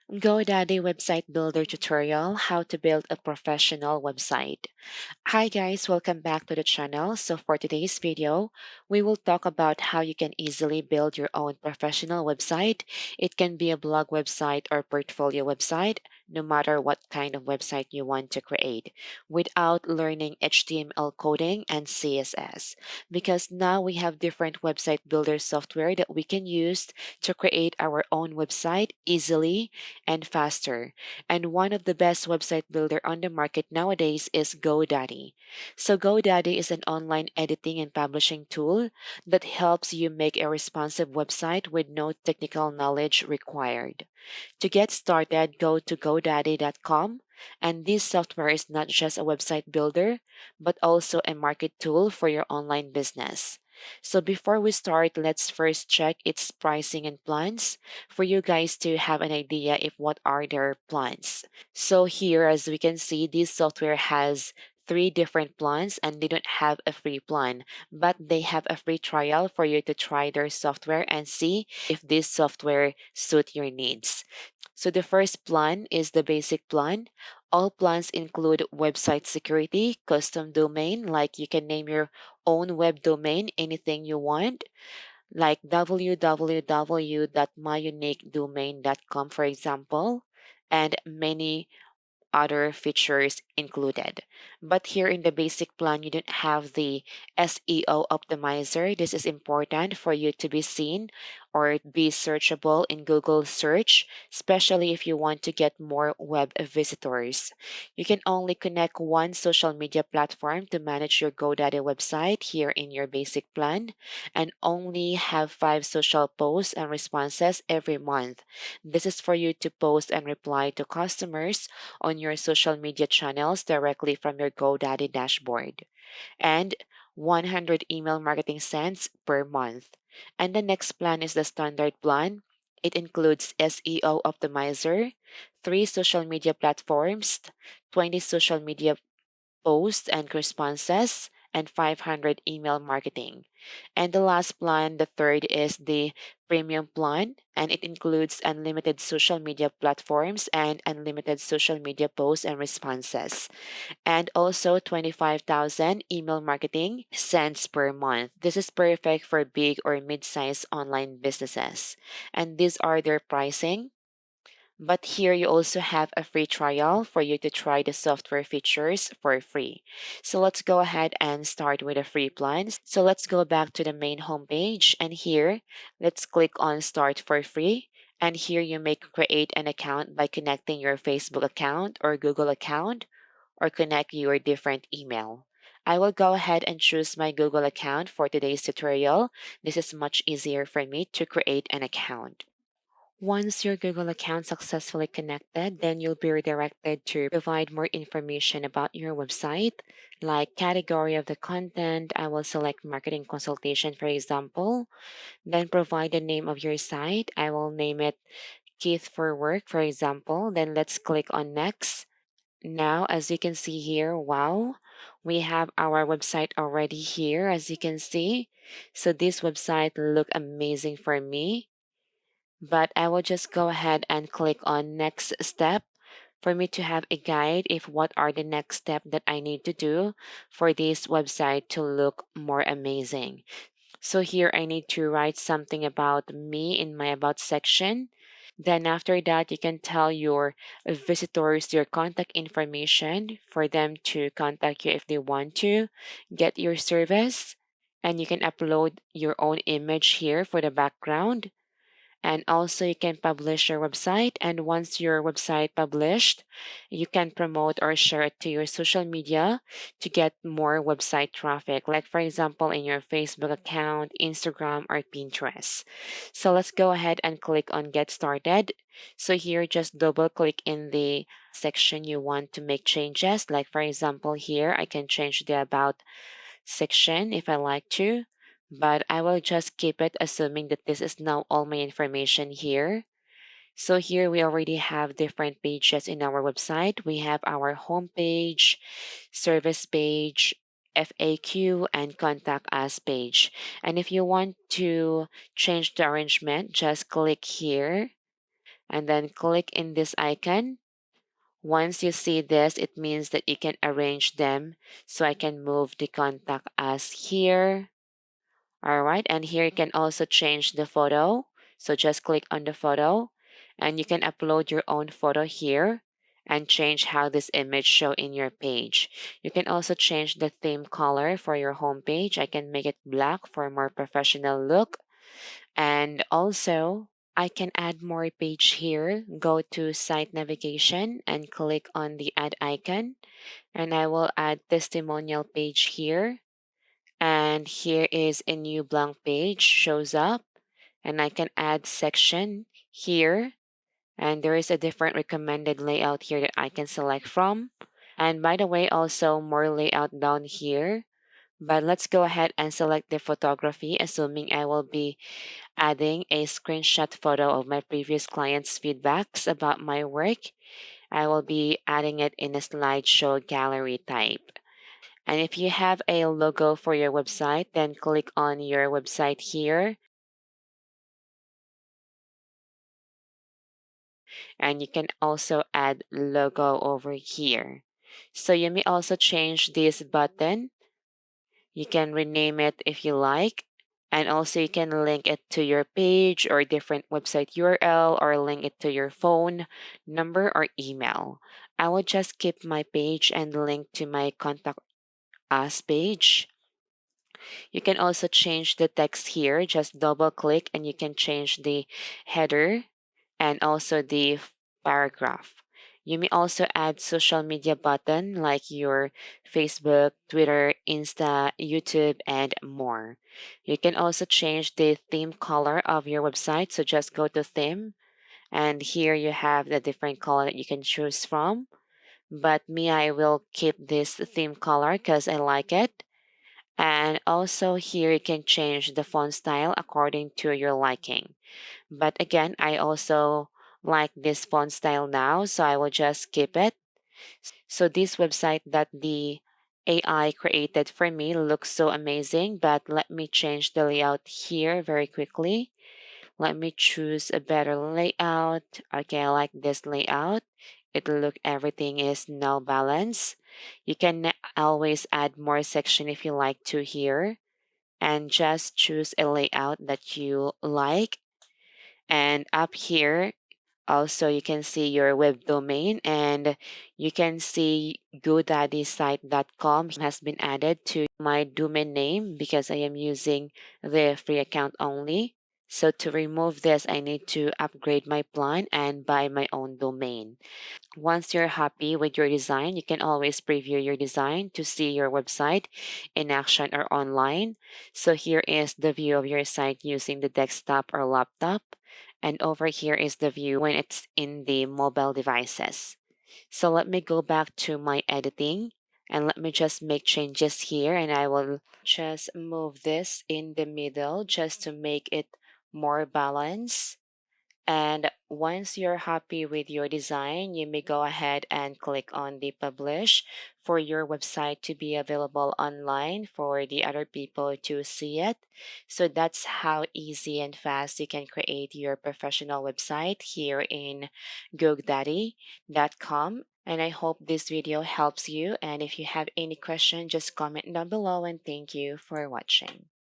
GoDaddy Website Builder Tutorial: How to Build a Professional Website. Hi guys, welcome back to the channel. So for today's video, we will talk about how you can easily build your own professional website. It can be a blog website or portfolio website, no matter what kind of website you want to create, without learning HTML coding and CSS. Because now we have different website builder software that we can use to create our own website easily and faster. And one of the best website builder on the market nowadays is GoDaddy. So GoDaddy is an online editing and publishing tool that helps you make a responsive website with no technical knowledge required. To get started, go to godaddy.com. And this software is not just a website builder, but also a market tool for your online business. So before we start, let's first check its pricing and plans for you guys to have an idea if what are their plans. So here, as we can see, this software has three different plans and they don't have a free plan, but they have a free trial for you to try their software and see if this software suit your needs. So the first plan is the basic plan. All plans include website security, custom domain, like you can name your own web domain, anything you want, like www.myuniquedomain.com, for example, and many other features included. But here in the basic plan, you don't have the SEO optimizer. This is important for you to be seen or be searchable in Google search, especially if you want to get more web visitors. You can only connect one social media platform to manage your GoDaddy website here in your basic plan and only have 5 social posts and responses every month. This is for you to post and reply to customers on your social media channels directly from your GoDaddy dashboard, and 100 email marketing cents per month. And the next plan is the standard plan. It includes SEO optimizer, 3 social media platforms, 20 social media posts and responses, and 500 email marketing. And the last plan, the third, is the premium plan, and it includes unlimited social media platforms and unlimited social media posts and responses, and also 25,000 email marketing cents per month. This is perfect for big or mid-sized online businesses. And these are their pricing. But here you also have a free trial for you to try the software features for free. So let's go ahead and start with a free plan. So let's go back to the main homepage, and here let's click on Start for Free. And here you may create an account by connecting your Facebook account or Google account or connect your different email. I will go ahead and choose my Google account for today's tutorial. This is much easier for me to create an account. Once your Google account successfully connected, then you'll be redirected to provide more information about your website, like category of the content. I will select marketing consultation, for example, then provide the name of your site. I will name it Keith for Work, for example. Then let's click on Next. Now, as you can see here, wow, we have our website already here, as you can see. So this website look amazing for me, but I will just go ahead and click on next step for me to have a guide if what are the next step that I need to do for this website to look more amazing. So here I need to write something about me in my about section. Then after that, you can tell your visitors your contact information for them to contact you if they want to get your service. And you can upload your own image here for the background, and also you can publish your website, and once your website published, you can promote or share it to your social media to get more website traffic, like for example in your Facebook account, Instagram, or Pinterest. So let's go ahead and click on Get Started. So here, just double click in the section you want to make changes, like for example here I can change the About section if I like to, but I will just keep it assuming that this is now all my information here. So here we already have different pages in our website. We have our home page, service page, FAQ, and contact us page. And if you want to change the arrangement, just click here. and then click in this icon. Once you see this, it means that you can arrange them. So I can move the contact us here. All right, and here you can also change the photo. So just click on the photo and you can upload your own photo here and change how this image show in your page. You can also change the theme color for your home page. I can make it black for a more professional look. And also I can add more page here. Go to site navigation and click on the add icon. And I will add testimonial page here. And here is a new blank page shows up. And I can add section here. And there is a different recommended layout here that I can select from. And by the way, also more layout down here. But let's go ahead and select the photography, assuming I will be adding a screenshot photo of my previous clients' feedbacks about my work. I will be adding it in a slideshow gallery type. And if you have a logo for your website, then click on your website here. And you can also add logo over here. So you may also change this button. You can rename it if you like. And also you can link it to your page or different website URL or link it to your phone number or email. I will just keep my page and link to my contact us page. You can also change the text here. Just double click and you can change the header and also the paragraph. You may also add social media button like your Facebook, Twitter, Insta, YouTube, and more. You can also change the theme color of your website. So just go to theme and here you have the different color that you can choose from. But me, I will keep this theme color because I like it. And also here you can change the font style according to your liking. But again, I also like this font style now, so I will just keep it. So this website that the AI created for me looks so amazing, but let me change the layout here very quickly. Let me choose a better layout. Okay, I like this layout. It look everything is now balanced. You can always add more section if you like to here and just choose a layout that you like. And up here, also you can see your web domain and you can see GoDaddy has been added to my domain name because I am using the free account only. So to remove this, I need to upgrade my plan and buy my own domain. Once you're happy with your design, you can always preview your design to see your website in action or online. So here is the view of your site using the desktop or laptop. And over here is the view when it's in the mobile devices. So let me go back to my editing and let me just make changes here and I will just move this in the middle just to make it more balanced. And once you're happy with your design, you may go ahead and click on the publish for your website to be available online for the other people to see it. So that's how easy and fast you can create your professional website here in GoDaddy.com. And I hope this video helps you. And if you have any question, just comment down below and thank you for watching.